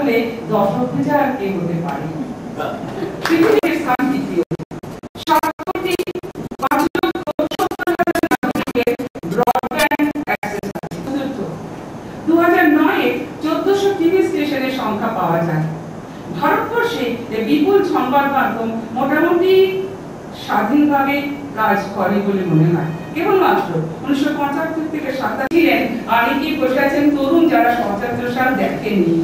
হলে দর্শক পূজা আর কে হতে পারে। পৃথিবীর স্থান দ্বিতীয়, 2009-এ 1400 টিভি স্টেশনের সংখ্যা পাওয়া যায়। ভারতবর্ষে বিপুল সংবাদ মাধ্যম মোটামুটি স্বাধীনভাবে কাজ করে বলে মনে হয়। কেবলমাত্র 1975 থেকে 77 ছিলেন অনেকেই বসে আছেন তরুণ যারা 75 সাল দেখেননি,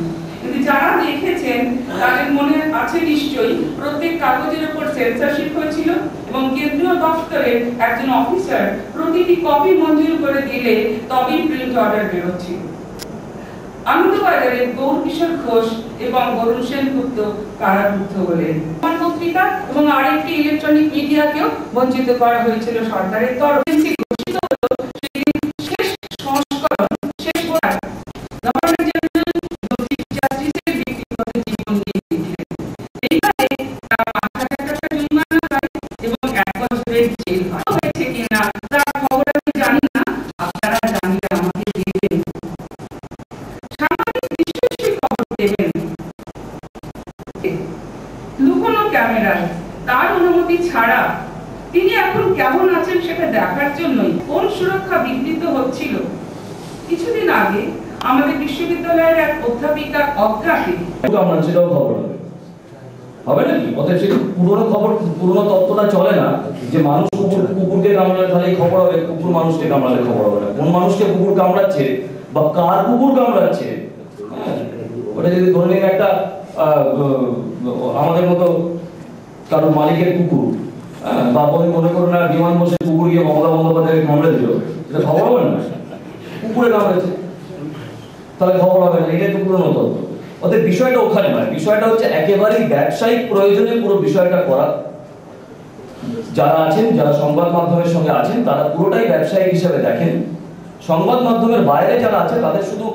কিন্তু যারা দেখেছেন তাদের মনে আছে নিশ্চয়ই প্রত্যেক কাগজের উপর সেন্সরশিপ হয়েছিল এবং কেন্দ্রীয় দপ্তরের একজন অফিসার প্রতিটি কপি মঞ্জুর করে দিলে তবেই প্রিন্ট অর্ডার বেরোচ্ছিল। আনন্দবাজারের গৌর কিশোর ঘোষ এবং বরুণ সেনগুপ্ত কারারুদ্ধ হলেন। পত্রিকা এবং আরেকটি ইলেকট্রনিক মিডিয়াকেও বঞ্চিত করা হয়েছিল সরকারের তরফে। ঘোষিত হলো শেষ সংস্করণ, শেষ গভর্নর জেনারেল চিফ জাস্টিসের ব্যক্তিগত জীবন নিয়ে লিখলেন। এইভাবে জরিমানা হয় এবং 1 বছরের জেল হয়েছে কিনা তার খবর আমি জানি না, আপনারা জানিয়ে আমাকে দেবেন। লুকোনো ক্যামেরায় তার অনুমতি ছাড়া তিনি এখন কেমন আছেন সেটা দেখার জন্যই কোন সুরক্ষা বিঘ্নিত হচ্ছিল। কিছুদিন আগে আমাদের বিশ্ববিদ্যালয়ের এক অধ্যাপিকা অজ্ঞাতে সেটাও খবর হবে নাকি? অতএব সে পুরোনো খবর, পুরোনো তত্ত্বটা চলে না যে মানুষ কুকুরকে কামড়ালে তাহলে খবর হবে, কুকুর মানুষকে কামড়ালে খবর হবে না। কোন মানুষকে কুকুর কামড়াচ্ছে বা কার কুকুর কামড়াচ্ছে ওটা যদি ধরে নিন একটা আমাদের মতো কারো মালিকের কুকুর বা মনে করুন না বিমান বসে কুকুর গিয়ে মমতা বন্দ্যোপাধ্যায়কে কামড়ে দিল, এটা খবর হবে না? কুকুরে কামড়েছে তাহলে খবর হবে না, এটাই তো পুরোনো তত্ত্ব। ওদের বিষয়টা ওখানে নয়, বিষয়টা হচ্ছে একেবারেই ব্যবসায়িক প্রয়োজনে পুরো বিষয়টা করা। যারা আছেন, যারা সংবাদ মাধ্যমের সঙ্গে আছেন, তারা পুরোটাই ব্যবসায়িক হিসেবে দেখেন। সংবাদ মাধ্যমের বাইরে যারা আছে তাদের শুধু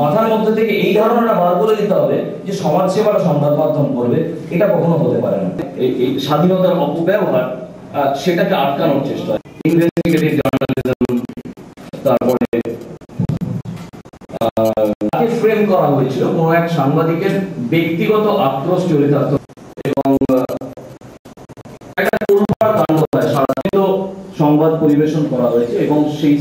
মাথার মধ্যে থেকে এই ধারণাটা বার করে দিতে হবে যে সমাজ সেবাটা সংবাদ মাধ্যম করবে, এটা কখনো হতে পারে না। এই স্বাধীনতার অপব্যবহার সেটাকে আটকানোর চেষ্টা, ইনভেস্টিগেটিভ জার্নালিজম, তারপরে তাকে ফ্রেম করা হয়েছিল কোনো এক সাংবাদিকের ব্যক্তিগত আক্রোশ চরিতার্থ এবং একটা সংবাদ পরিবেশন করা হয়েছে এবং সেই